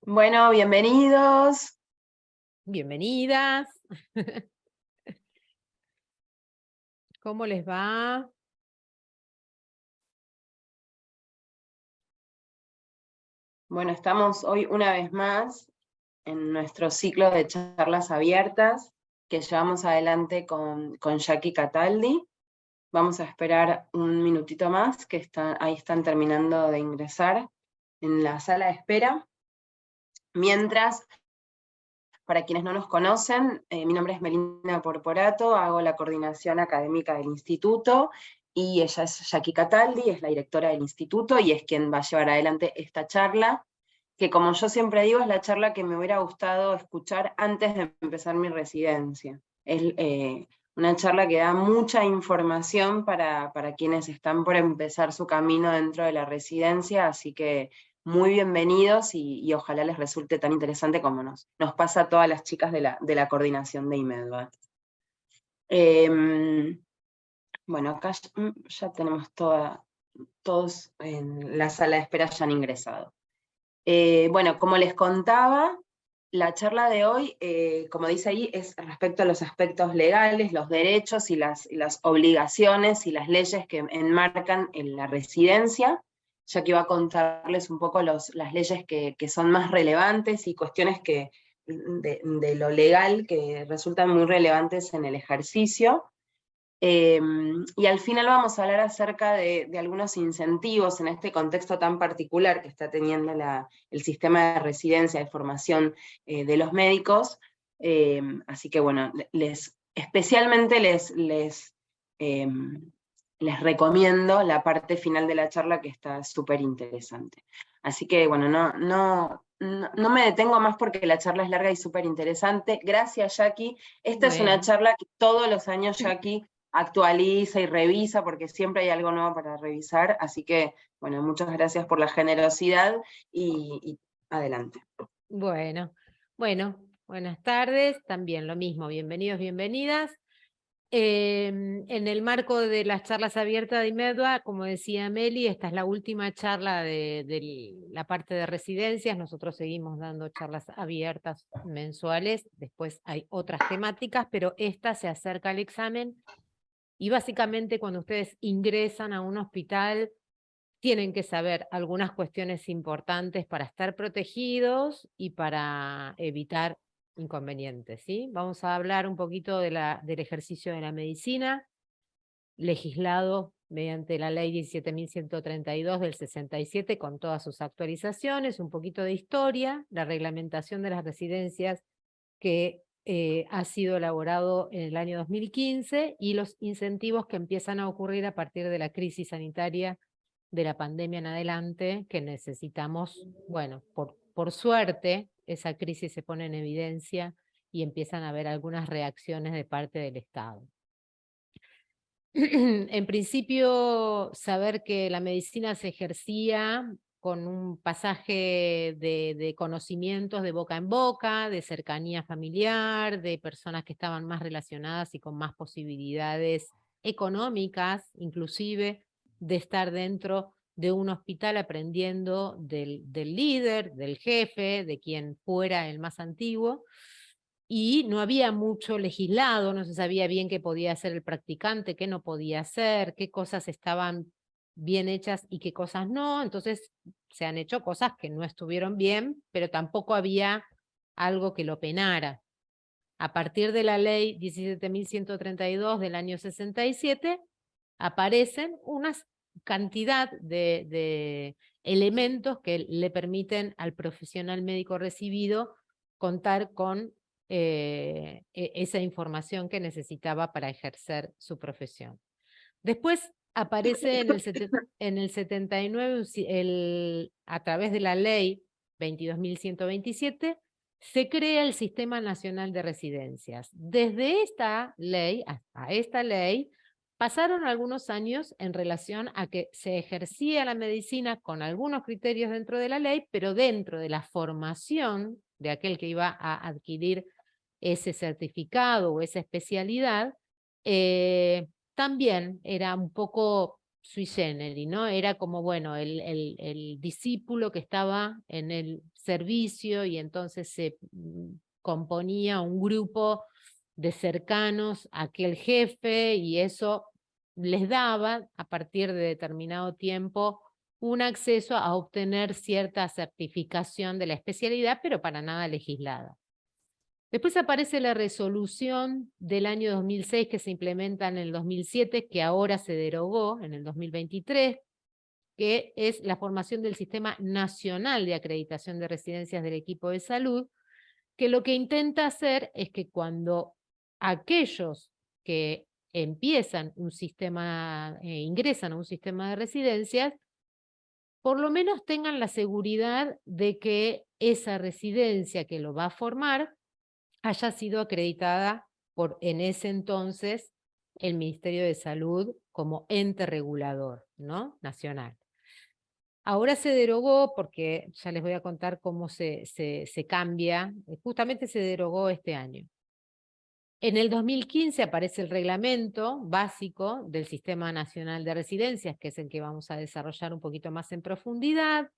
Bueno, bienvenidos. Bienvenidas. ¿Cómo les va? Bueno, estamos hoy una vez más en nuestro ciclo de charlas abiertas que llevamos adelante con Jackie Cataldi. Vamos a esperar un minutito más, que ahí están terminando de ingresar en la sala de espera. Mientras, para quienes no nos conocen, mi nombre es Melina Porporato, hago la coordinación académica del instituto, y ella es Jackie Cataldi, es la directora del instituto y es quien va a llevar adelante esta charla, que como yo siempre digo, es la charla que me hubiera gustado escuchar antes de empezar mi residencia. Es una charla que da mucha información para quienes están por empezar su camino dentro de la residencia, así que muy bienvenidos y ojalá les resulte tan interesante como nos pasa a todas las chicas de la coordinación de IMEDVA. Bueno, acá ya tenemos todos en la sala de espera, ya han ingresado. Bueno, como les contaba, la charla de hoy, como dice ahí, es respecto a los aspectos legales, los derechos y las obligaciones y las leyes que enmarcan en la residencia, ya que iba a contarles un poco las leyes que son más relevantes y cuestiones de lo legal que resultan muy relevantes en el ejercicio. Y al final vamos a hablar acerca de algunos incentivos en este contexto tan particular que está teniendo el sistema de residencia, de formación de los médicos. Así que bueno, especialmente eh, les recomiendo la parte final de la charla, que está súper interesante. Así que bueno, no me detengo más porque la charla es larga y súper interesante. Gracias, Jackie. Esta es una Bueno, charla que todos los años Jackie actualiza y revisa, porque siempre hay algo nuevo para revisar, así que, bueno, muchas gracias por la generosidad y adelante. bueno, buenas tardes, también lo mismo, bienvenidos, bienvenidas. En el marco de las charlas abiertas de IMEDVA, como decía Meli, esta es la última charla de la parte de residencias. Nosotros seguimos dando charlas abiertas mensuales, después hay otras temáticas, pero esta se acerca al examen. Y básicamente cuando ustedes ingresan a un hospital, tienen que saber algunas cuestiones importantes para estar protegidos y para evitar inconvenientes, ¿sí? Vamos a hablar un poquito del ejercicio de la medicina, legislado mediante la ley 17.132 del 67, con todas sus actualizaciones, un poquito de historia, la reglamentación de las residencias que ha sido elaborado en el año 2015 y los incentivos que empiezan a ocurrir a partir de la crisis sanitaria de la pandemia en adelante, que necesitamos, bueno, por suerte, esa crisis se pone en evidencia y empiezan a haber algunas reacciones de parte del Estado. En principio, saber que la medicina se ejercía con un pasaje de conocimientos de boca en boca, de cercanía familiar, de personas que estaban más relacionadas y con más posibilidades económicas, inclusive, de estar dentro de un hospital aprendiendo del líder, del jefe, de quien fuera el más antiguo. Y no había mucho legislado, no se sabía bien qué podía hacer el practicante, qué no podía hacer, qué cosas estaban bien hechas y qué cosas no. Entonces se han hecho cosas que no estuvieron bien, pero tampoco había algo que lo penara. A partir de la ley 17.132 del año 67, aparecen una cantidad de elementos que le permiten al profesional médico recibido contar con esa información que necesitaba para ejercer su profesión. Después aparece en el 79, a través de la ley 22.127, se crea el Sistema Nacional de Residencias. Desde esta ley hasta esta ley pasaron algunos años en relación a que se ejercía la medicina con algunos criterios dentro de la ley, pero dentro de la formación de aquel que iba a adquirir ese certificado o esa especialidad, también era un poco sui generis, ¿no? Era como, bueno, el discípulo que estaba en el servicio y entonces se componía un grupo de cercanos a aquel jefe y eso les daba, a partir de determinado tiempo, un acceso a obtener cierta certificación de la especialidad, pero para nada legislada. Después aparece la resolución del año 2006 que se implementa en el 2007, que ahora se derogó en el 2023, que es la formación del Sistema Nacional de Acreditación de Residencias del Equipo de Salud, que lo que intenta hacer es que cuando aquellos que empiezan un sistema, ingresan a un sistema de residencias, por lo menos tengan la seguridad de que esa residencia que lo va a formar haya sido acreditada por, en ese entonces, el Ministerio de Salud como ente regulador, ¿no? Nacional. Ahora se derogó porque ya les voy a contar cómo se cambia, justamente se derogó este año. En el 2015 aparece el reglamento básico del Sistema Nacional de Residencias, que es el que vamos a desarrollar un poquito más en profundidad.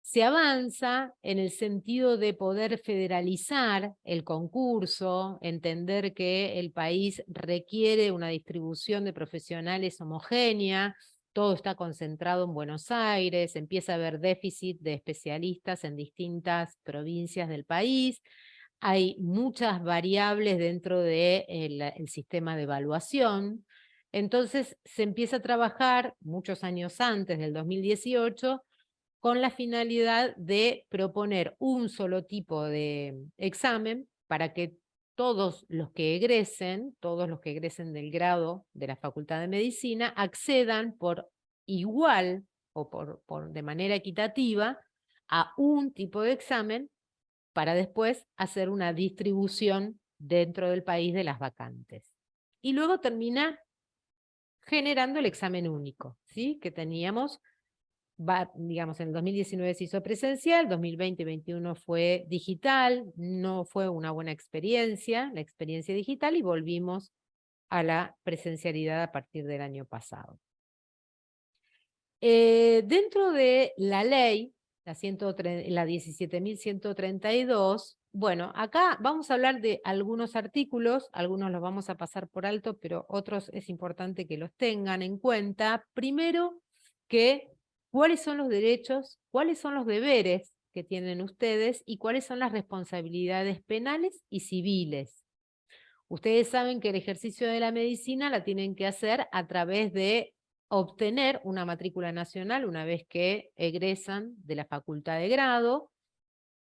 Se avanza en el sentido de poder federalizar el concurso, entender que el país requiere una distribución de profesionales homogénea, todo está concentrado en Buenos Aires, empieza a haber déficit de especialistas en distintas provincias del país, hay muchas variables dentro del sistema de evaluación, entonces se empieza a trabajar muchos años antes del 2018 con la finalidad de proponer un solo tipo de examen para que todos los que egresen del grado de la Facultad de Medicina, accedan por igual o de manera equitativa a un tipo de examen para después hacer una distribución dentro del país de las vacantes. Y luego termina generando el examen único, ¿sí? Que teníamos, digamos, en el 2019 se hizo presencial, 2020 y 2021 fue digital, no fue una buena experiencia, la experiencia digital, y volvimos a la presencialidad a partir del año pasado. Dentro de la ley, la 17.132, bueno, acá vamos a hablar de algunos artículos, algunos los vamos a pasar por alto, pero otros es importante que los tengan en cuenta. Primero, cuáles son los derechos, cuáles son los deberes que tienen ustedes y cuáles son las responsabilidades penales y civiles. Ustedes saben que el ejercicio de la medicina la tienen que hacer a través de obtener una matrícula nacional una vez que egresan de la facultad de grado,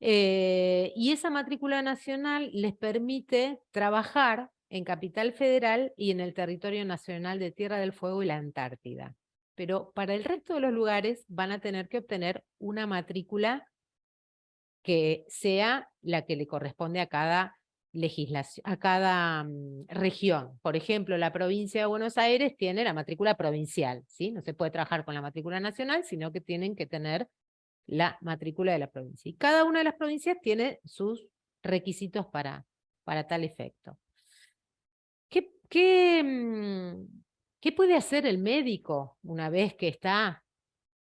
y esa matrícula nacional les permite trabajar en Capital Federal y en el territorio nacional de Tierra del Fuego y la Antártida. Pero para el resto de los lugares van a tener que obtener una matrícula que sea la que le corresponde a cada legislación, a cada región. Por ejemplo, la provincia de Buenos Aires tiene la matrícula provincial, ¿sí? No se puede trabajar con la matrícula nacional, sino que tienen que tener la matrícula de la provincia. Y cada una de las provincias tiene sus requisitos para tal efecto. ¿Qué puede hacer el médico una vez que está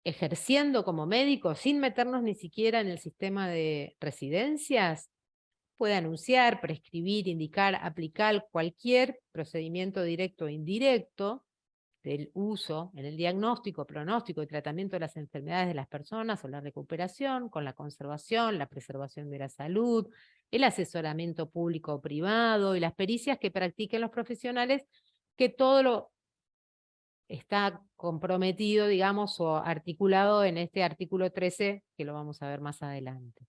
ejerciendo como médico sin meternos ni siquiera en el sistema de residencias? Puede anunciar, prescribir, indicar, aplicar cualquier procedimiento directo o indirecto del uso en el diagnóstico, pronóstico y tratamiento de las enfermedades de las personas o la recuperación, con la conservación, la preservación de la salud, el asesoramiento público o privado y las pericias que practiquen los profesionales, que todo lo está comprometido, digamos, o articulado en este artículo 13, que lo vamos a ver más adelante.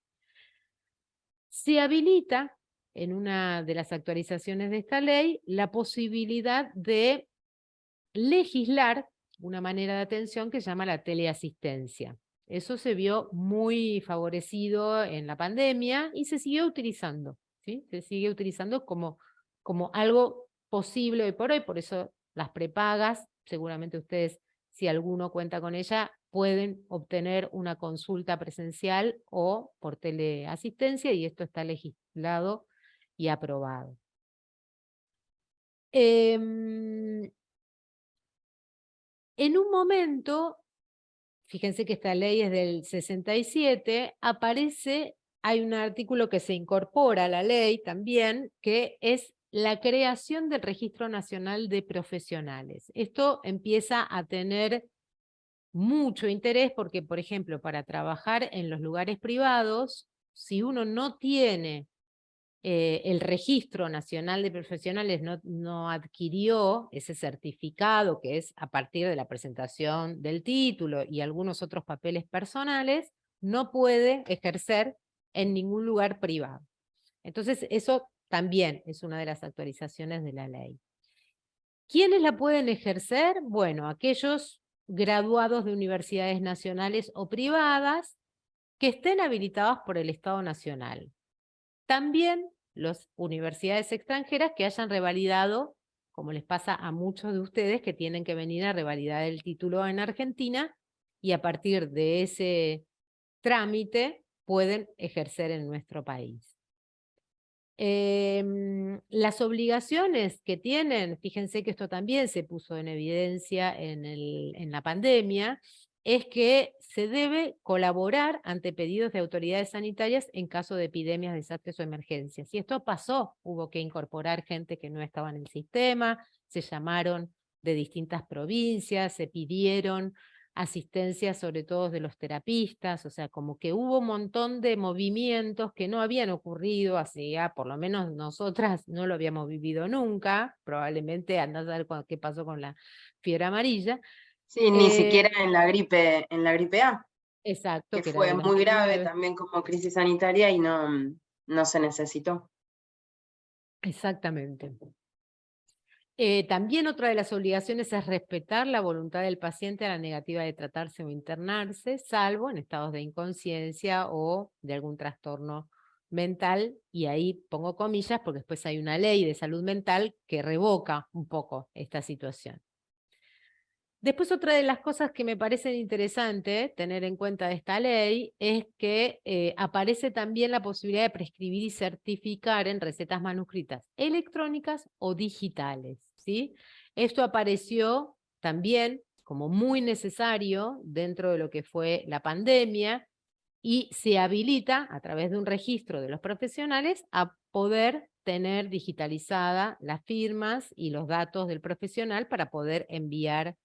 Se habilita en una de las actualizaciones de esta ley la posibilidad de legislar una manera de atención que se llama la teleasistencia. Eso se vio muy favorecido en la pandemia y se siguió utilizando, ¿sí? Se sigue utilizando como algo posible hoy, por eso las prepagas, seguramente ustedes, si alguno cuenta con ella, pueden obtener una consulta presencial o por teleasistencia, y esto está legislado y aprobado. En un momento, fíjense que esta ley es del 67, hay un artículo que se incorpora a la ley también, que es la creación del Registro Nacional de Profesionales. Esto empieza a tener mucho interés porque, por ejemplo, para trabajar en los lugares privados, si uno no tiene el Registro Nacional de Profesionales, no adquirió ese certificado, que es a partir de la presentación del título y algunos otros papeles personales, no puede ejercer en ningún lugar privado. Entonces, eso también es una de las actualizaciones de la ley. ¿Quiénes la pueden ejercer? Bueno, aquellos graduados de universidades nacionales o privadas que estén habilitados por el Estado Nacional. También las universidades extranjeras que hayan revalidado, como les pasa a muchos de ustedes que tienen que venir a revalidar el título en Argentina, y a partir de ese trámite pueden ejercer en nuestro país. Las obligaciones que tienen, fíjense que esto también se puso en evidencia en la pandemia, es que se debe colaborar ante pedidos de autoridades sanitarias en caso de epidemias, desastres o emergencias. Y esto pasó, hubo que incorporar gente que no estaba en el sistema, se llamaron de distintas provincias, se pidieron asistencia sobre todo de los terapistas, o sea, como que hubo un montón de movimientos que no habían ocurrido hacía, por lo menos nosotras no lo habíamos vivido nunca, probablemente andás a ver qué pasó con la fiebre amarilla. Sí, ni siquiera en la gripe A, Exacto, que que era fue del muy grave 29. también como crisis sanitaria y no se necesitó. Exactamente. También otra de las obligaciones es respetar la voluntad del paciente a la negativa de tratarse o internarse, salvo en estados de inconsciencia o de algún trastorno mental, y ahí pongo comillas porque después hay una ley de salud mental que revoca un poco esta situación. Después otra de las cosas que me parecen interesantes tener en cuenta de esta ley es que aparece también la posibilidad de prescribir y certificar en recetas manuscritas electrónicas o digitales, ¿sí? Esto apareció también como muy necesario dentro de lo que fue la pandemia y se habilita a través de un registro de los profesionales a poder tener digitalizada las firmas y los datos del profesional para poder enviar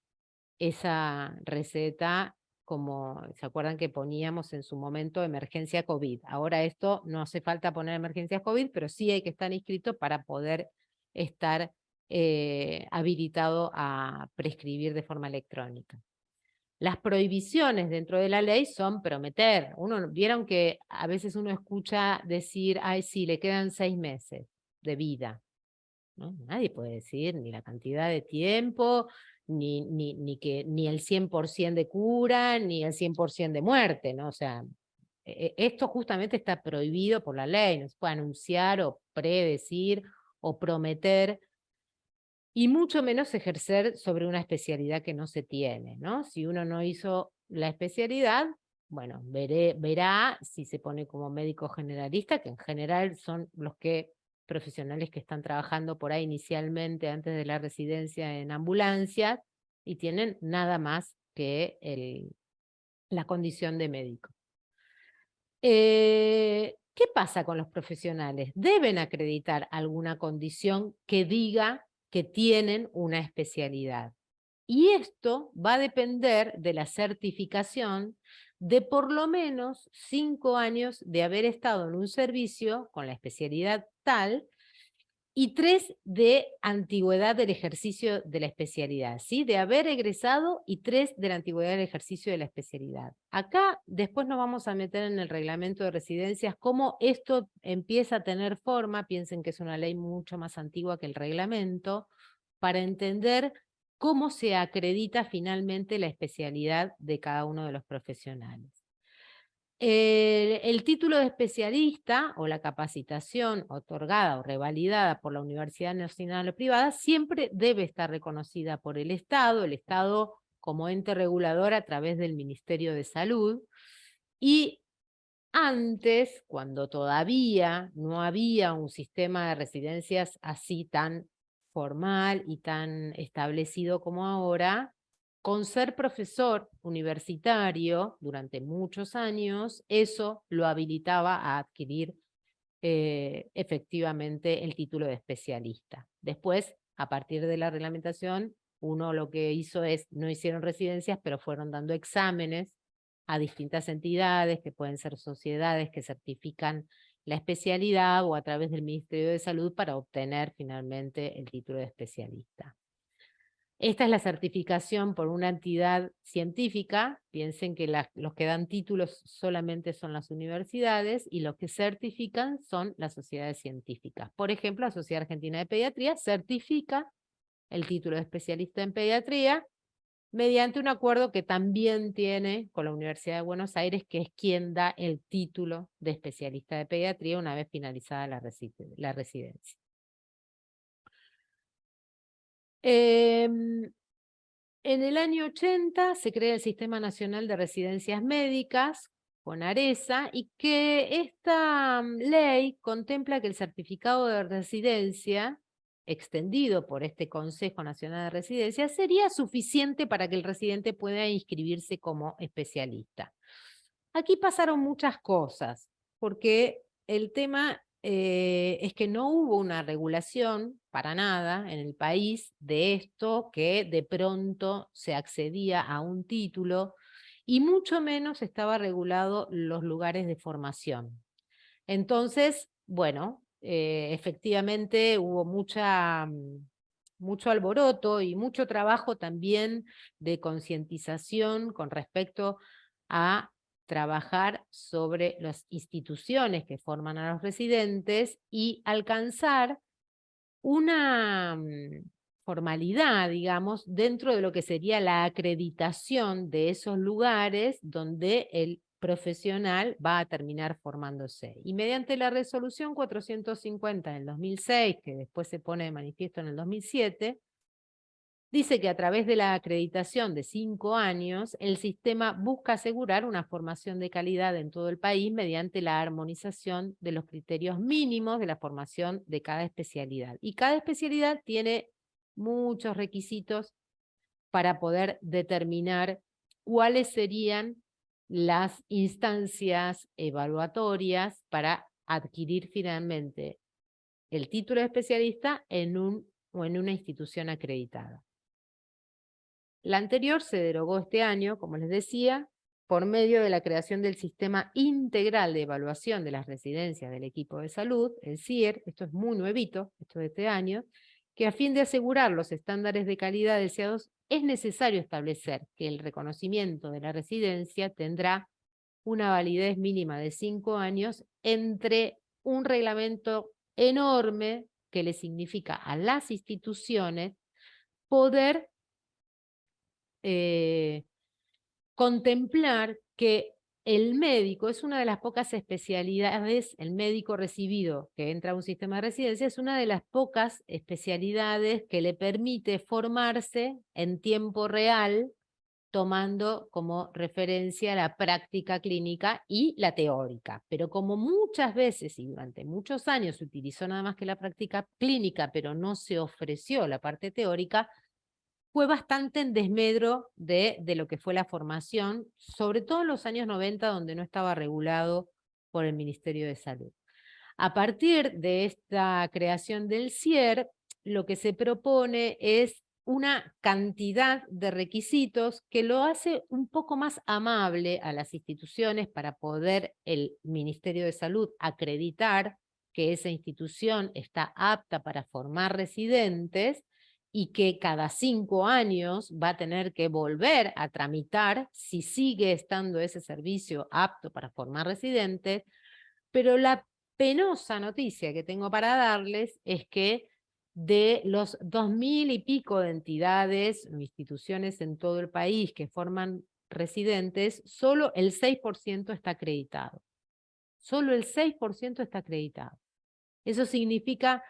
esa receta, como se acuerdan que poníamos en su momento emergencia COVID. Ahora esto no hace falta poner emergencia COVID, pero sí hay que estar inscrito para poder estar habilitado a prescribir de forma electrónica. Las prohibiciones dentro de la ley son prometer. Vieron que a veces uno escucha decir, ay, sí, le quedan 6 meses de vida. ¿No? Nadie puede decir ni la cantidad de tiempo, ni el 100% de cura, ni el 100% de muerte, ¿no? O sea, esto justamente está prohibido por la ley, no se puede anunciar o predecir o prometer, y mucho menos ejercer sobre una especialidad que no se tiene, ¿no? Si uno no hizo la especialidad, bueno, verá si se pone como médico generalista, que en general son los profesionales que están trabajando por ahí inicialmente antes de la residencia en ambulancias y tienen nada más que la condición de médico. ¿Qué pasa con los profesionales? Deben acreditar alguna condición que diga que tienen una especialidad. Y esto va a depender de la certificación de por lo menos 5 años de haber estado en un servicio con la especialidad tal y 3 de antigüedad del ejercicio de la especialidad, ¿sí? De haber egresado y 3 de la antigüedad del ejercicio de la especialidad. Acá después nos vamos a meter en el reglamento de residencias cómo esto empieza a tener forma, piensen que es una ley mucho más antigua que el reglamento, para entender cómo se acredita finalmente la especialidad de cada uno de los profesionales. El título de especialista o la capacitación otorgada o revalidada por la Universidad Nacional o Privada siempre debe estar reconocida por el Estado como ente regulador a través del Ministerio de Salud. Y antes, cuando todavía no había un sistema de residencias así tan formal y tan establecido como ahora, con ser profesor universitario durante muchos años, eso lo habilitaba a adquirir efectivamente el título de especialista. Después, a partir de la reglamentación, uno lo que hizo es, no hicieron residencias, pero fueron dando exámenes a distintas entidades, que pueden ser sociedades que certifican la especialidad o a través del Ministerio de Salud para obtener finalmente el título de especialista. Esta es la certificación por una entidad científica. Piensen que los que dan títulos solamente son las universidades y los que certifican son las sociedades científicas. Por ejemplo, la Sociedad Argentina de Pediatría certifica el título de especialista en pediatría mediante un acuerdo que también tiene con la Universidad de Buenos Aires, que es quien da el título de especialista de pediatría una vez finalizada la residencia. En el año 80 se crea el Sistema Nacional de Residencias Médicas, con ARESA, y que esta ley contempla que el certificado de residencia, extendido por este Consejo Nacional de Residencia, sería suficiente para que el residente pueda inscribirse como especialista. Aquí pasaron muchas cosas, porque el tema es que no hubo una regulación para nada en el país de esto, que de pronto se accedía a un título, y mucho menos estaba regulado los lugares de formación. Entonces, bueno, efectivamente hubo mucho alboroto y mucho trabajo también de concientización con respecto a trabajar sobre las instituciones que forman a los residentes y alcanzar una formalidad, digamos, dentro de lo que sería la acreditación de esos lugares donde el profesional va a terminar formándose. Y mediante la resolución 450 del 2006, que después se pone de manifiesto en el 2007, dice que a través de la acreditación de 5 años, el sistema busca asegurar una formación de calidad en todo el país mediante la armonización de los criterios mínimos de la formación de cada especialidad. Y cada especialidad tiene muchos requisitos para poder determinar cuáles serían las instancias evaluatorias para adquirir finalmente el título de especialista en una institución acreditada. La anterior se derogó este año, como les decía, por medio de la creación del Sistema Integral de Evaluación de las Residencias del Equipo de Salud, el CIER. Esto es muy nuevito, esto de este año, que a fin de asegurar los estándares de calidad deseados, es necesario establecer que el reconocimiento de la residencia tendrá una validez mínima de 5 años entre un reglamento enorme que le significa a las instituciones poder contemplar que el médico es una de las pocas especialidades, el médico recibido que entra a un sistema de residencia es una de las pocas especialidades que le permite formarse en tiempo real, tomando como referencia la práctica clínica y la teórica. Pero como muchas veces y durante muchos años se utilizó nada más que la práctica clínica, pero no se ofreció la parte teórica, fue bastante en desmedro de lo que fue la formación, sobre todo en los años 90, donde no estaba regulado por el Ministerio de Salud. A partir de esta creación del CIER, lo que se propone es una cantidad de requisitos que lo hace un poco más amable a las instituciones para poder el Ministerio de Salud acreditar que esa institución está apta para formar residentes, y que cada 5 años va a tener que volver a tramitar si sigue estando ese servicio apto para formar residentes. Pero la penosa noticia que tengo para darles es que de los 2000 y pico de entidades o instituciones en todo el país que forman residentes, solo el 6% está acreditado. Solo el 6% está acreditado. Eso significa,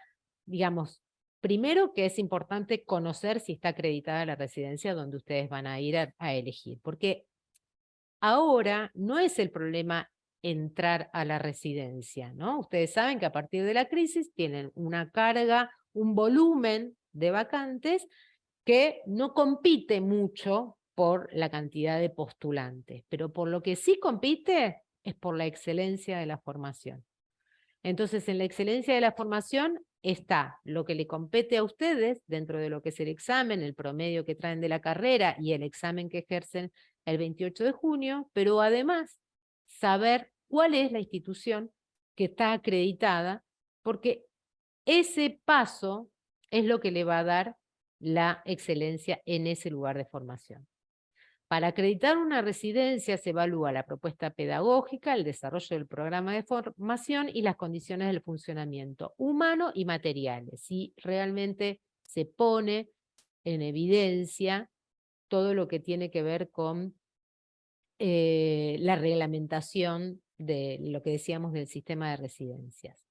digamos, primero que es importante conocer si está acreditada la residencia donde ustedes van a ir a elegir, porque ahora no es el problema entrar a la residencia, ¿no? Ustedes saben que a partir de la crisis tienen una carga, un volumen de vacantes que no compite mucho por la cantidad de postulantes, pero por lo que sí compite es por la excelencia de la formación. Entonces, en la excelencia de la formación está lo que le compete a ustedes dentro de lo que es el examen, el promedio que traen de la carrera y el examen que ejercen el 28 de junio, pero además saber cuál es la institución que está acreditada, porque ese paso es lo que le va a dar la excelencia en ese lugar de formación. Para acreditar una residencia se evalúa la propuesta pedagógica, el desarrollo del programa de formación y las condiciones del funcionamiento humano y materiales. Si realmente se pone en evidencia todo lo que tiene que ver con la reglamentación de lo que decíamos del sistema de residencias.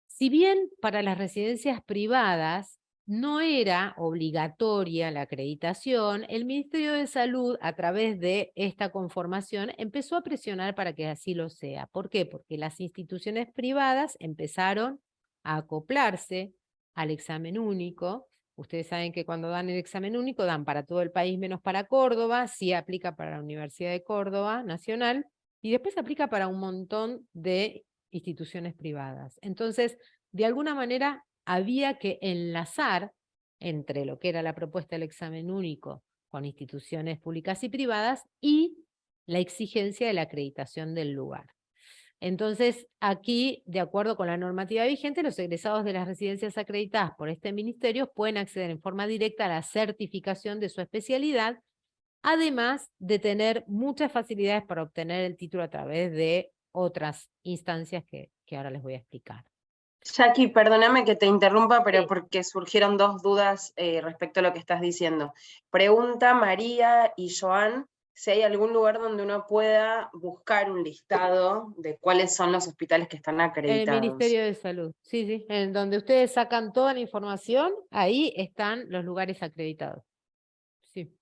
Si bien para las residencias privadas no era obligatoria la acreditación, el Ministerio de Salud, a través de esta conformación, empezó a presionar para que así lo sea. ¿Por qué? Porque las instituciones privadas empezaron a acoplarse al examen único. Ustedes saben que cuando dan el examen único dan para todo el país menos para Córdoba, sí aplica para la Universidad de Córdoba Nacional y después aplica para un montón de instituciones privadas. Entonces, de alguna manera había que enlazar entre lo que era la propuesta del examen único con instituciones públicas y privadas y la exigencia de la acreditación del lugar. Entonces, aquí, de acuerdo con la normativa vigente, los egresados de las residencias acreditadas por este ministerio pueden acceder en forma directa a la certificación de su especialidad, además de tener muchas facilidades para obtener el título a través de otras instancias que ahora les voy a explicar. Jackie, perdóname que te interrumpa, pero Sí. porque surgieron dos dudas respecto a lo que estás diciendo. Pregunta María y Joan si hay algún lugar donde uno pueda buscar un listado de cuáles son los hospitales que están El acreditados. Ministerio de Salud, sí, sí, en donde ustedes sacan toda la información, ahí están los lugares acreditados. Sí,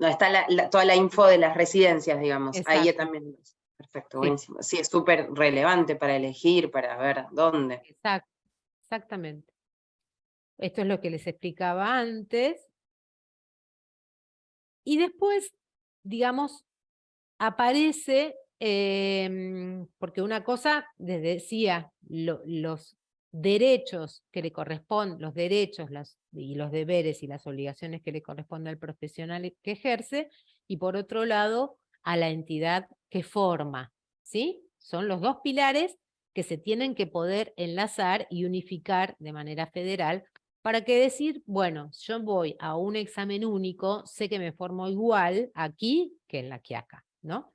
No, está toda la info de las residencias, digamos. Ahí exacto, también. Perfecto, sí, buenísimo. Sí, es súper relevante para elegir, para ver dónde. exactamente. Esto es lo que les explicaba antes. Y después, digamos, aparece, porque una cosa, les decía, los derechos que le corresponden, los derechos y los deberes y las obligaciones que le corresponde al profesional que ejerce, y por otro lado, a la entidad que forma, ¿sí? Son los dos pilares que se tienen que poder enlazar y unificar de manera federal para que decir, bueno, yo voy a un examen único, sé que me formo igual aquí que en la Quiaca, ¿no?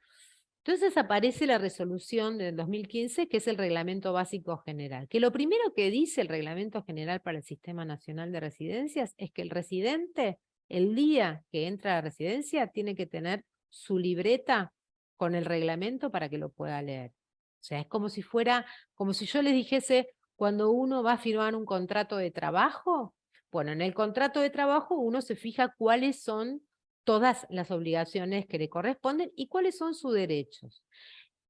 Entonces aparece la resolución del 2015, que es el Reglamento Básico General, que lo primero que dice el Reglamento General para el Sistema Nacional de Residencias es que el residente, el día que entra a la residencia, tiene que tener su libreta con el reglamento para que lo pueda leer. O sea, es como si fuera, como si yo les dijese, cuando uno va a firmar un contrato de trabajo, bueno, en el contrato de trabajo uno se fija cuáles son todas las obligaciones que le corresponden y cuáles son sus derechos.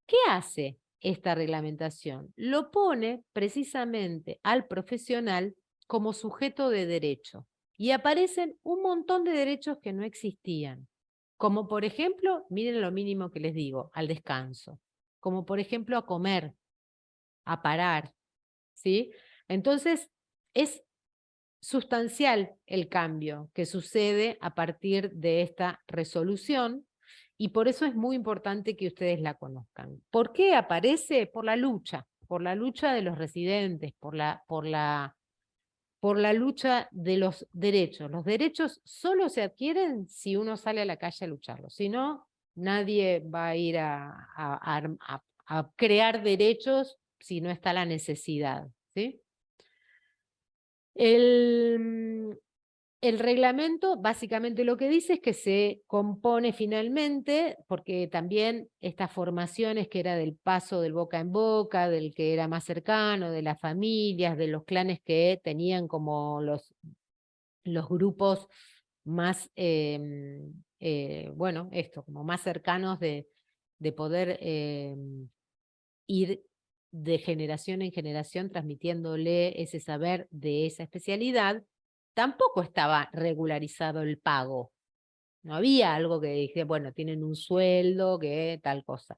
¿Qué hace esta reglamentación? Lo pone precisamente al profesional como sujeto de derecho y aparecen un montón de derechos que no existían, como por ejemplo, miren lo mínimo que les digo, al descanso, como por ejemplo a comer, a parar, ¿sí? Entonces, es sustancial el cambio que sucede a partir de esta resolución y por eso es muy importante que ustedes la conozcan. ¿Por qué aparece? Por la lucha de los residentes, por la lucha de los derechos. Los derechos solo se adquieren si uno sale a la calle a lucharlos, si no, nadie va a ir a crear derechos si no está la necesidad, ¿sí? El reglamento básicamente lo que dice es que se compone finalmente, porque también estas formaciones que era del paso del boca en boca, del que era más cercano, de las familias, de los clanes que tenían como los grupos más, bueno, esto, como más cercanos de poder ir de generación en generación transmitiéndole ese saber de esa especialidad, tampoco estaba regularizado el pago. No había algo que dije, bueno, tienen un sueldo, que tal cosa.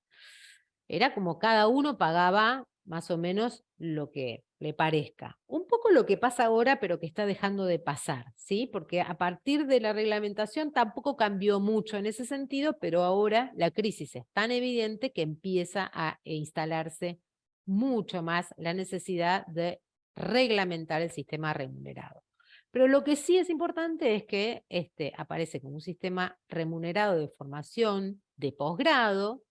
Era como cada uno pagaba más o menos lo que le parezca. Un poco lo que pasa ahora, pero que está dejando de pasar, ¿sí? Porque a partir de la reglamentación tampoco cambió mucho en ese sentido, pero ahora la crisis es tan evidente que empieza a instalarse mucho más la necesidad de reglamentar el sistema remunerado. Pero lo que sí es importante es que aparece como un sistema remunerado de formación de posgrado,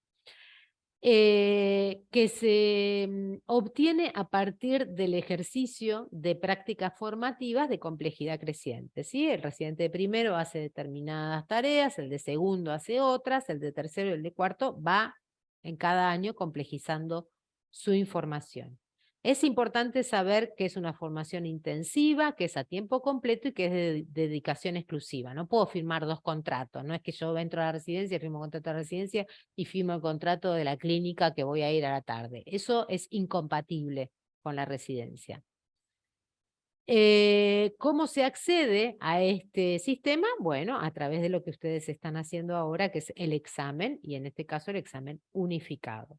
que se obtiene a partir del ejercicio de prácticas formativas de complejidad creciente, ¿sí? El residente de primero hace determinadas tareas, el de segundo hace otras, el de tercero y el de cuarto va en cada año complejizando su información. Es importante saber que es una formación intensiva, que es a tiempo completo y que es de dedicación exclusiva. No puedo firmar 2 contratos, no es que yo entro a la residencia, firmo un contrato de residencia y firmo el contrato de la clínica que voy a ir a la tarde. Eso es incompatible con la residencia. ¿Cómo se accede a este sistema? Bueno, a través de lo que ustedes están haciendo ahora, que es el examen, y en este caso el examen unificado.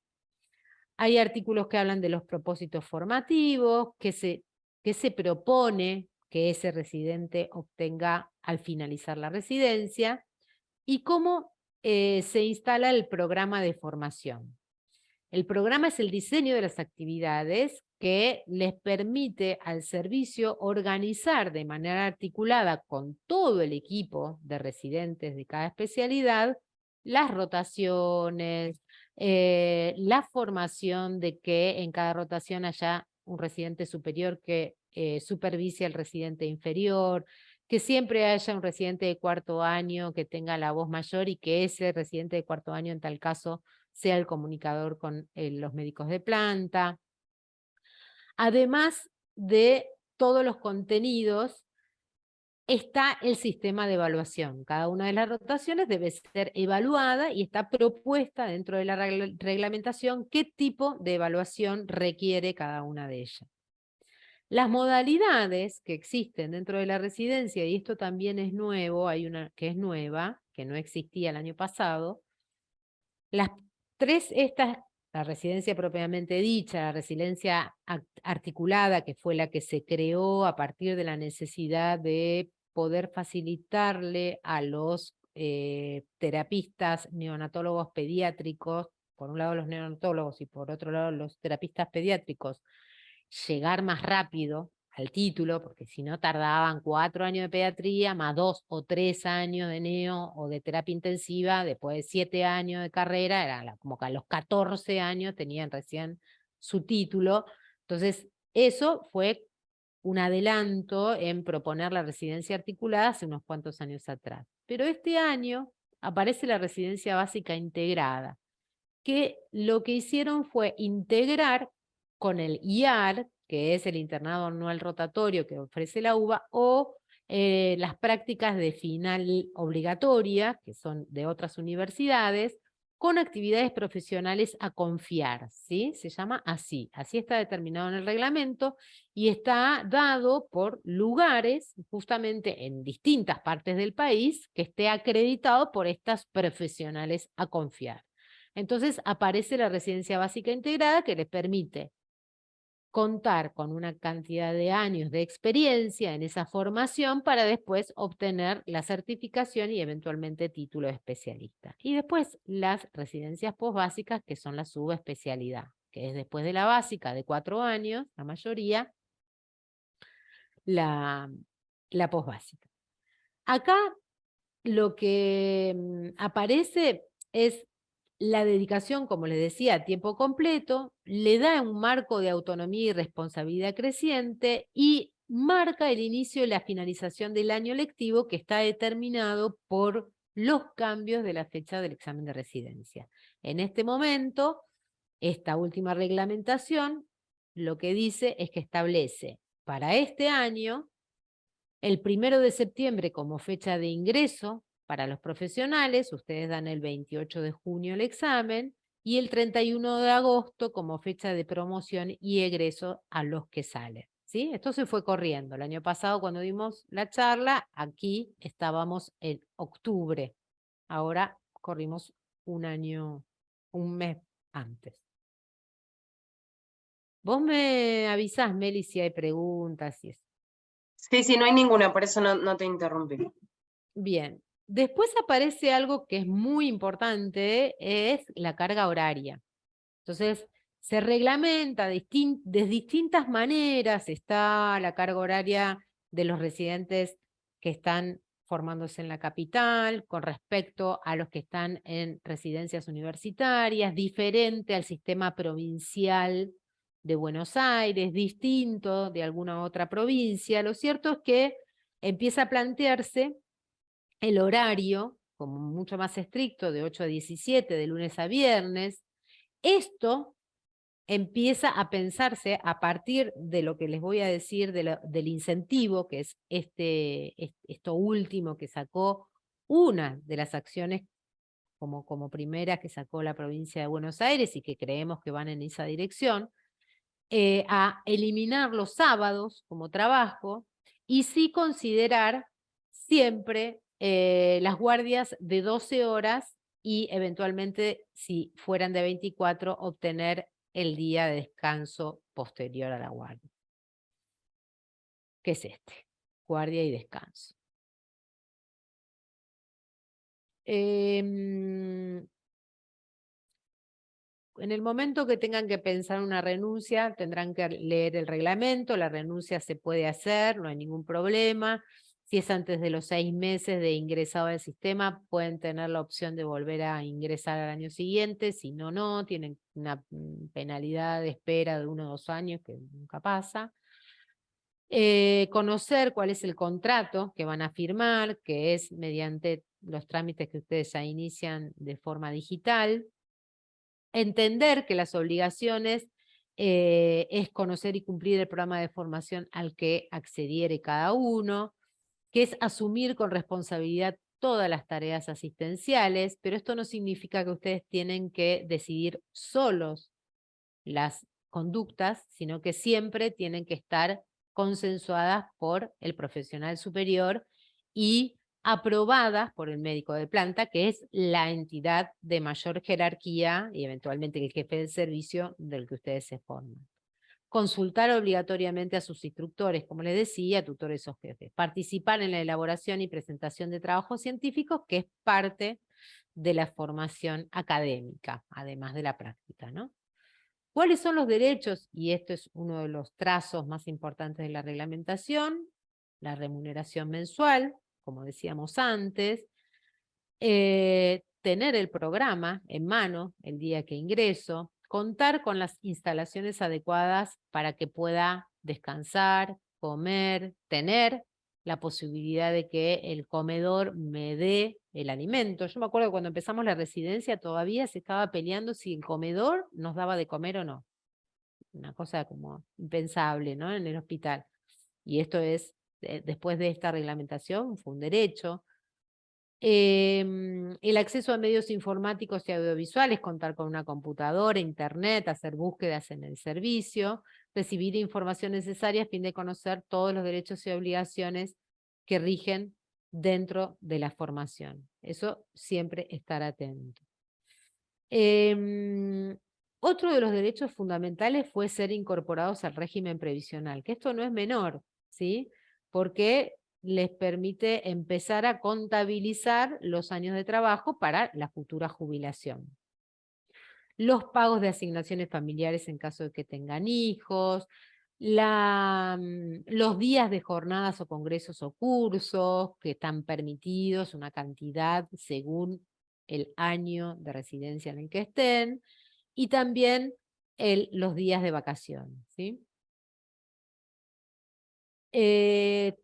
Hay artículos que hablan de los propósitos formativos, que se propone que ese residente obtenga al finalizar la residencia, y cómo se instala el programa de formación. El programa es el diseño de las actividades que les permite al servicio organizar de manera articulada con todo el equipo de residentes de cada especialidad las rotaciones, la formación de que en cada rotación haya un residente superior que supervise al residente inferior, que siempre haya un residente de cuarto año que tenga la voz mayor y que ese residente de cuarto año en tal caso sea el comunicador con los médicos de planta. Además de todos los contenidos, está el sistema de evaluación. Cada una de las rotaciones debe ser evaluada y está propuesta dentro de la reglamentación qué tipo de evaluación requiere cada una de ellas. Las modalidades que existen dentro de la residencia, y esto también es nuevo, hay una que es nueva, que no existía el año pasado. Las tres estas, la residencia propiamente dicha, la residencia articulada, que fue la que se creó a partir de la necesidad de poder facilitarle a los terapistas neonatólogos pediátricos, por un lado los neonatólogos y por otro lado los terapistas pediátricos, llegar más rápido al título, porque si no tardaban 4 años de pediatría, más 2 o 3 años de neo o de terapia intensiva, después de 7 años de carrera, era como que a los 14 años tenían recién su título. Entonces, eso fue un adelanto en proponer la residencia articulada hace unos cuantos años atrás. Pero este año aparece la residencia básica integrada, que lo que hicieron fue integrar con el IAR, que es el internado anual rotatorio que ofrece la UBA, o las prácticas de final obligatoria, que son de otras universidades, con actividades profesionales a confiar, ¿sí? Se llama así está determinado en el reglamento y está dado por lugares, justamente en distintas partes del país, que esté acreditado por estas profesionales a confiar. Entonces aparece la residencia básica integrada que les permite contar con una cantidad de años de experiencia en esa formación para después obtener la certificación y eventualmente título de especialista. Y después las residencias posbásicas, que son la subespecialidad, que es después de la básica de 4 años, la mayoría, la posbásica. Acá lo que aparece es la dedicación, como les decía, a tiempo completo, le da un marco de autonomía y responsabilidad creciente y marca el inicio y la finalización del año lectivo que está determinado por los cambios de la fecha del examen de residencia. En este momento, esta última reglamentación lo que dice es que establece para este año el 1 de septiembre como fecha de ingreso para los profesionales, ustedes dan el 28 de junio el examen, y el 31 de agosto como fecha de promoción y egreso a los que salen, ¿sí? Esto se fue corriendo. El año pasado cuando dimos la charla, aquí estábamos en octubre Ahora corrimos un mes antes. Vos me avisás, Meli, si hay preguntas y eso. Sí, no hay ninguna, por eso no te interrumpí. Bien. Después aparece algo que es muy importante, es la carga horaria. Entonces, se reglamenta de distintas maneras. Está la carga horaria de los residentes que están formándose en la capital, con respecto a los que están en residencias universitarias, diferente al sistema provincial de Buenos Aires, distinto de alguna otra provincia. Lo cierto es que empieza a plantearse el horario como mucho más estricto, de 8 a 17, de lunes a viernes. Esto empieza a pensarse a partir de lo que les voy a decir del incentivo, que es esto último que sacó una de las acciones como primera que sacó la provincia de Buenos Aires y que creemos que van en esa dirección, a eliminar los sábados como trabajo y sí considerar siempre las guardias de 12 horas y eventualmente, si fueran de 24, obtener el día de descanso posterior a la guardia. ¿Qué es este? Guardia y descanso. En el momento que tengan que pensar una renuncia, tendrán que leer el reglamento. La renuncia se puede hacer, no hay ningún problema. Si es antes de los 6 meses de ingresado al sistema, pueden tener la opción de volver a ingresar al año siguiente. Si no, no, tienen una penalidad de espera de 1 o 2 años, que nunca pasa. Conocer cuál es el contrato que van a firmar, que es mediante los trámites que ustedes ya inician de forma digital. Entender que las obligaciones es conocer y cumplir el programa de formación al que accediere cada uno, que es asumir con responsabilidad todas las tareas asistenciales, pero esto no significa que ustedes tienen que decidir solos las conductas, sino que siempre tienen que estar consensuadas por el profesional superior y aprobadas por el médico de planta, que es la entidad de mayor jerarquía y eventualmente el jefe del servicio del que ustedes se forman. Consultar obligatoriamente a sus instructores, como les decía, tutores o jefes. Participar en la elaboración y presentación de trabajos científicos, que es parte de la formación académica, además de la práctica, ¿no? ¿Cuáles son los derechos? Y esto es uno de los trazos más importantes de la reglamentación: la remuneración mensual, como decíamos antes, tener el programa en mano el día que ingreso, contar con las instalaciones adecuadas para que pueda descansar, comer, tener la posibilidad de que el comedor me dé el alimento. Yo me acuerdo que cuando empezamos la residencia todavía se estaba peleando si el comedor nos daba de comer o no. Una cosa como impensable, ¿no? En el hospital. Y esto es, después de esta reglamentación, fue un derecho. El acceso a medios informáticos y audiovisuales, contar con una computadora, internet, hacer búsquedas en el servicio, recibir información necesaria a fin de conocer todos los derechos y obligaciones que rigen dentro de la formación. Eso siempre estar atento. Otro de los derechos fundamentales fue ser incorporados al régimen previsional, que esto no es menor, ¿sí? Porque les permite empezar a contabilizar los años de trabajo para la futura jubilación. Los pagos de asignaciones familiares en caso de que tengan hijos, los días de jornadas o congresos o cursos que están permitidos, una cantidad según el año de residencia en el que estén, y también los días de vacación, ¿sí?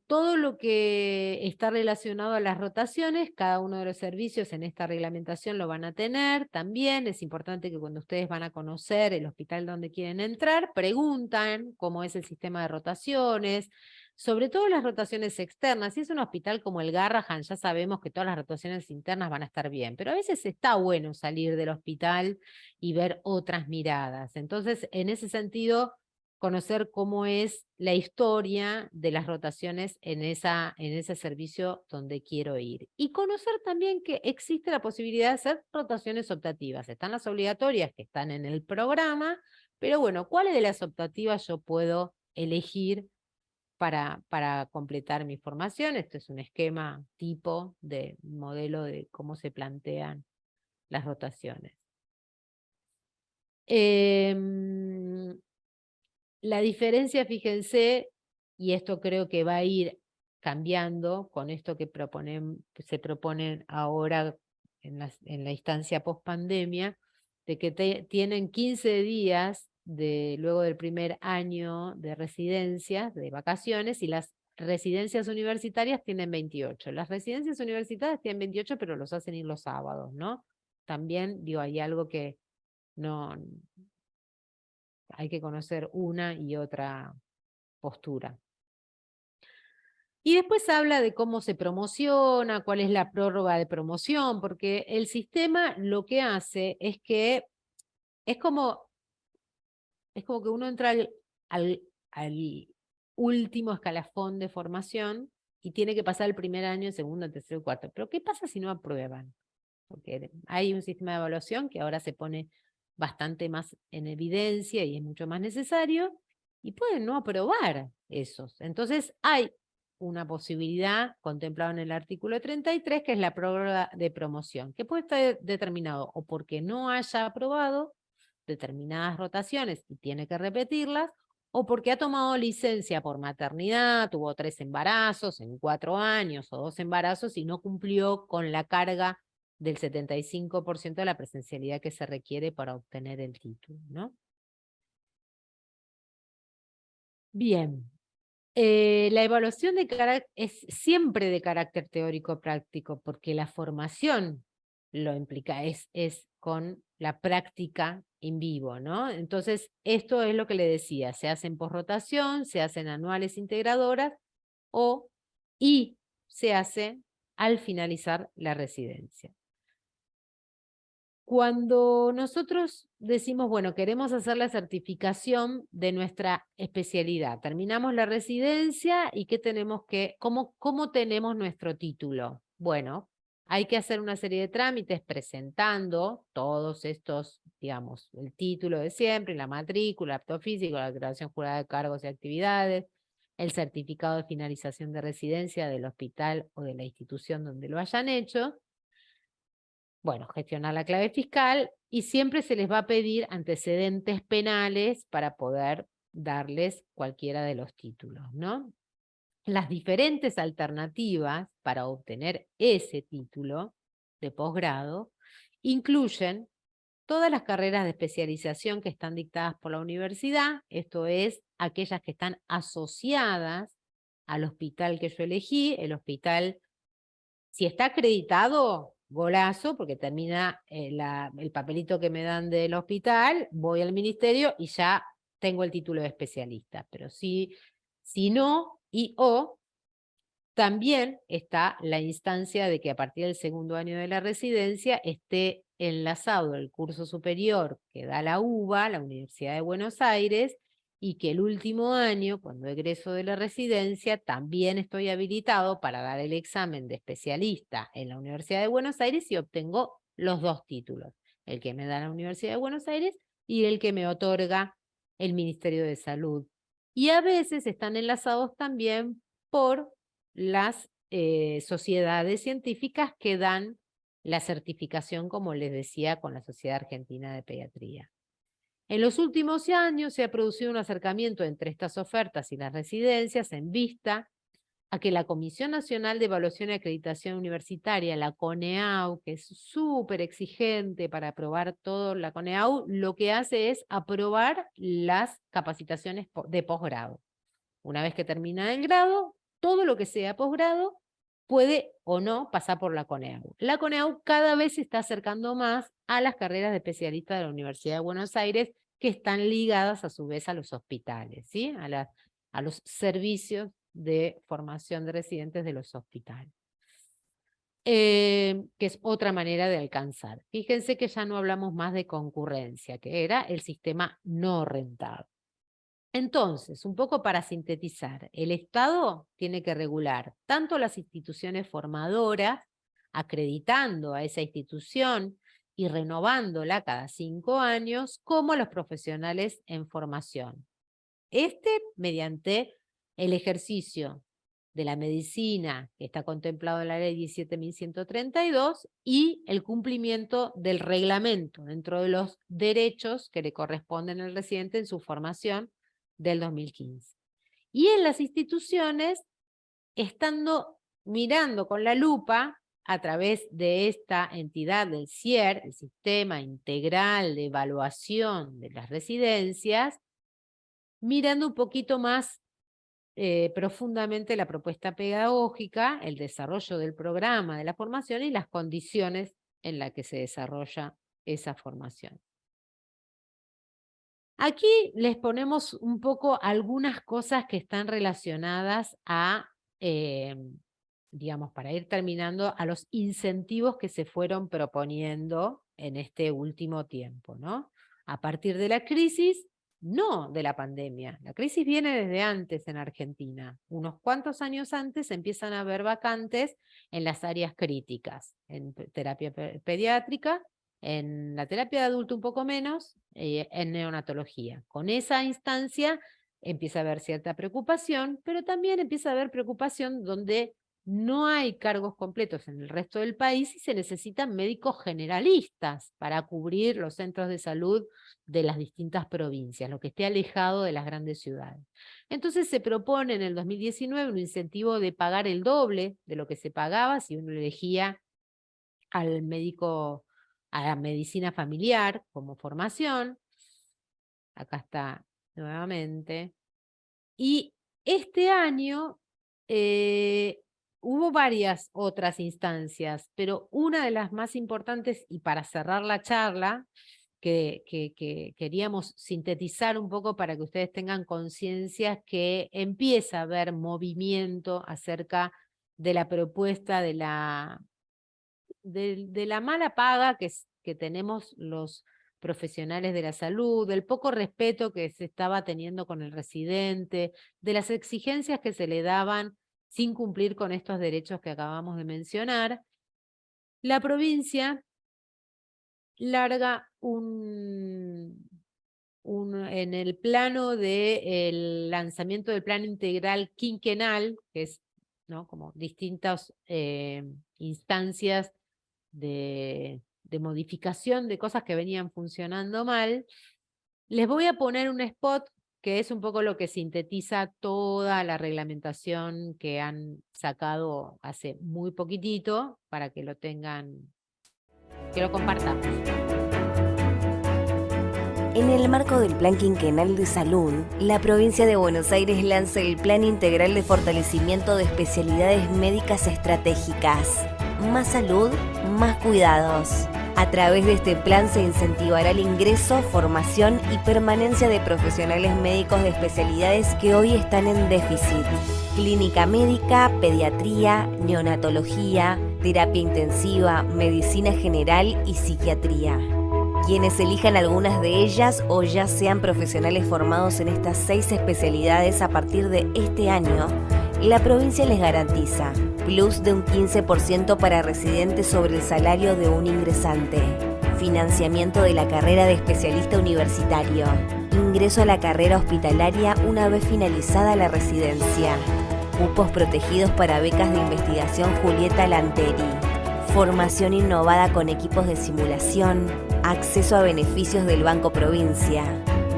Todo lo que está relacionado a las rotaciones, cada uno de los servicios en esta reglamentación lo van a tener. También es importante que cuando ustedes van a conocer el hospital donde quieren entrar, preguntan cómo es el sistema de rotaciones, sobre todo las rotaciones externas. Si es un hospital como el Garrahan, ya sabemos que todas las rotaciones internas van a estar bien, pero a veces está bueno salir del hospital y ver otras miradas. Entonces, en ese sentido, conocer cómo es la historia de las rotaciones en ese servicio donde quiero ir. Y conocer también que existe la posibilidad de hacer rotaciones optativas. Están las obligatorias que están en el programa, pero bueno, ¿cuáles de las optativas yo puedo elegir para completar mi formación? Este es un esquema tipo de modelo de cómo se plantean las rotaciones. La diferencia, fíjense, y esto creo que va a ir cambiando con esto que se proponen ahora en la instancia post-pandemia, de que tienen 15 días luego del primer año de residencia, de vacaciones, y las residencias universitarias tienen 28. Las residencias universitarias tienen 28, pero los hacen ir los sábados, ¿no? También, digo, hay algo que no... Hay que conocer una y otra postura. Y después habla de cómo se promociona, cuál es la prórroga de promoción, porque el sistema lo que hace es que es como que uno entra al último escalafón de formación y tiene que pasar el primer año, el segundo, el tercero y cuarto. Pero ¿qué pasa si no aprueban? Porque hay un sistema de evaluación que ahora se pone bastante más en evidencia y es mucho más necesario, y pueden no aprobar esos. Entonces hay una posibilidad contemplada en el artículo 33, que es la prórroga de promoción, que puede estar determinado o porque no haya aprobado determinadas rotaciones y tiene que repetirlas, o porque ha tomado licencia por maternidad, tuvo 3 embarazos en 4 años o 2 embarazos y no cumplió con la carga del 75% de la presencialidad que se requiere para obtener el título, ¿no? Bien. La evaluación es siempre de carácter teórico-práctico, porque la formación lo implica, es con la práctica en vivo, ¿no? Entonces, esto es lo que le decía, se hacen por rotación, se hacen anuales integradoras y se hace al finalizar la residencia. Cuando nosotros decimos, bueno, queremos hacer la certificación de nuestra especialidad, terminamos la residencia y ¿cómo tenemos nuestro título? Bueno, hay que hacer una serie de trámites presentando todos estos, digamos, el título de siempre, la matrícula, el acto físico, la declaración jurada de cargos y actividades, el certificado de finalización de residencia del hospital o de la institución donde lo hayan hecho. Bueno, gestionar la clave fiscal, y siempre se les va a pedir antecedentes penales para poder darles cualquiera de los títulos, ¿no? Las diferentes alternativas para obtener ese título de posgrado incluyen todas las carreras de especialización que están dictadas por la universidad, esto es, aquellas que están asociadas al hospital que yo elegí. El hospital, si está acreditado, golazo, porque termina el papelito que me dan del hospital, voy al ministerio y ya tengo el título de especialista. Pero si no, también está la instancia de que a partir del segundo año de la residencia esté enlazado el curso superior que da la UBA, la Universidad de Buenos Aires, y que el último año, cuando egreso de la residencia, también estoy habilitado para dar el examen de especialista en la Universidad de Buenos Aires y obtengo los 2 títulos, el que me da la Universidad de Buenos Aires y el que me otorga el Ministerio de Salud. Y a veces están enlazados también por las sociedades científicas que dan la certificación, como les decía, con la Sociedad Argentina de Pediatría. En los últimos años se ha producido un acercamiento entre estas ofertas y las residencias en vista a que la Comisión Nacional de Evaluación y Acreditación Universitaria, la CONEAU, que es súper exigente para aprobar todo, la CONEAU lo que hace es aprobar las capacitaciones de posgrado. Una vez que termina el grado, todo lo que sea posgrado puede o no pasar por la CONEAU. La CONEAU cada vez se está acercando más a las carreras de especialista de la Universidad de Buenos Aires, que están ligadas a su vez a los hospitales, ¿sí? a los servicios de formación de residentes de los hospitales. Que es otra manera de alcanzar. Fíjense que ya no hablamos más de concurrencia, que era el sistema no rentado. Entonces, un poco para sintetizar, el Estado tiene que regular tanto las instituciones formadoras, acreditando a esa institución y renovándola cada 5 años, como a los profesionales en formación. Mediante el ejercicio de la medicina, que está contemplado en la ley 17.132, y el cumplimiento del reglamento dentro de los derechos que le corresponden al residente en su formación del 2015. Y en las instituciones, estando mirando con la lupa a través de esta entidad del SIER, el Sistema Integral de Evaluación de las Residencias, mirando un poquito más profundamente la propuesta pedagógica, el desarrollo del programa de la formación y las condiciones en las que se desarrolla esa formación. Aquí les ponemos un poco algunas cosas que están relacionadas a, digamos, para ir terminando, a los incentivos que se fueron proponiendo en este último tiempo, ¿no? A partir de la crisis, no de la pandemia. La crisis viene desde antes en Argentina. Unos cuantos años antes empiezan a haber vacantes en las áreas críticas, en terapia pediátrica, en la terapia de adulto un poco menos, en neonatología. Con esa instancia empieza a haber cierta preocupación, pero también empieza a haber preocupación donde no hay cargos completos en el resto del país y se necesitan médicos generalistas para cubrir los centros de salud de las distintas provincias, lo que esté alejado de las grandes ciudades. Entonces se propone en el 2019 un incentivo de pagar el doble de lo que se pagaba si uno elegía al médico, a la medicina familiar como formación. Acá está nuevamente. Y este año hubo varias otras instancias, pero una de las más importantes, y para cerrar la charla, que queríamos sintetizar un poco para que ustedes tengan conciencia, que empieza a haber movimiento acerca de la propuesta de la mala paga que tenemos los profesionales de la salud, del poco respeto que se estaba teniendo con el residente, de las exigencias que se le daban sin cumplir con estos derechos que acabamos de mencionar. La provincia larga en el plano del lanzamiento del plan integral quinquenal, que es, ¿no?, como distintas instancias de modificación de cosas que venían funcionando mal. Les voy a poner un spot que es un poco lo que sintetiza toda la reglamentación que han sacado hace muy poquitito, para que lo tengan, que lo compartamos. En el marco del Plan Quinquenal de Salud, la provincia de Buenos Aires lanza el Plan Integral de Fortalecimiento de Especialidades Médicas Estratégicas. Más salud, más cuidados. A través de este plan se incentivará el ingreso, formación y permanencia de profesionales médicos de especialidades que hoy están en déficit. Clínica médica, pediatría, neonatología, terapia intensiva, medicina general y psiquiatría. Quienes elijan algunas de ellas o ya sean profesionales formados en estas 6 especialidades a partir de este año, la provincia les garantiza plus de un 15% para residentes sobre el salario de un ingresante, financiamiento de la carrera de especialista universitario, ingreso a la carrera hospitalaria una vez finalizada la residencia, cupos protegidos para becas de investigación Julieta Lanteri, formación innovada con equipos de simulación, acceso a beneficios del Banco Provincia,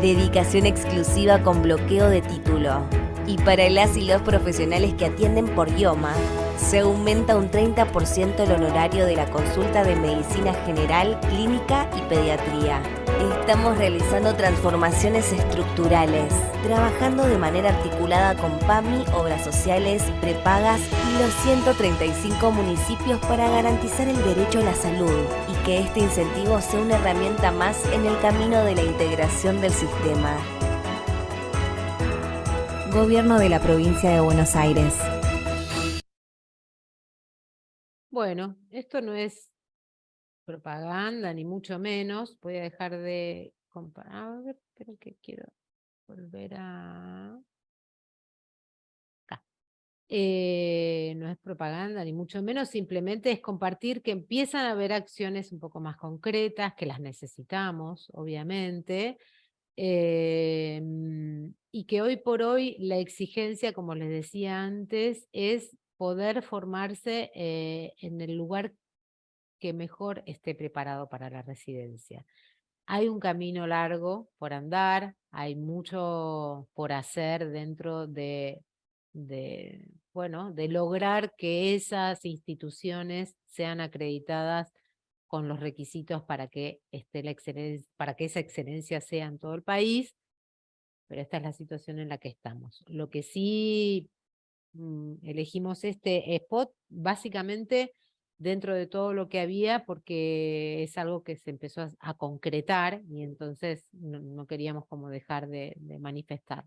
dedicación exclusiva con bloqueo de título. Y para las y los profesionales que atienden por IOMA, se aumenta un 30% el honorario de la consulta de medicina general, clínica y pediatría. Estamos realizando transformaciones estructurales, trabajando de manera articulada con PAMI, obras sociales, prepagas y los 135 municipios para garantizar el derecho a la salud y que este incentivo sea una herramienta más en el camino de la integración del sistema. Gobierno de la Provincia de Buenos Aires. Bueno, esto no es propaganda, ni mucho menos. Voy a dejar de comparar. A ver, pero que quiero volver a... Acá. No es propaganda, ni mucho menos, simplemente es compartir que empiezan a haber acciones un poco más concretas, que las necesitamos, obviamente, y que hoy por hoy la exigencia, como les decía antes, es poder formarse en el lugar que mejor esté preparado para la residencia. Hay un camino largo por andar, hay mucho por hacer dentro bueno, de lograr que esas instituciones sean acreditadas con los requisitos para que para que esa excelencia sea en todo el país, pero esta es la situación en la que estamos. Lo que sí elegimos este spot, básicamente dentro de todo lo que había, porque es algo que se empezó a concretar y entonces no queríamos como dejar de manifestar.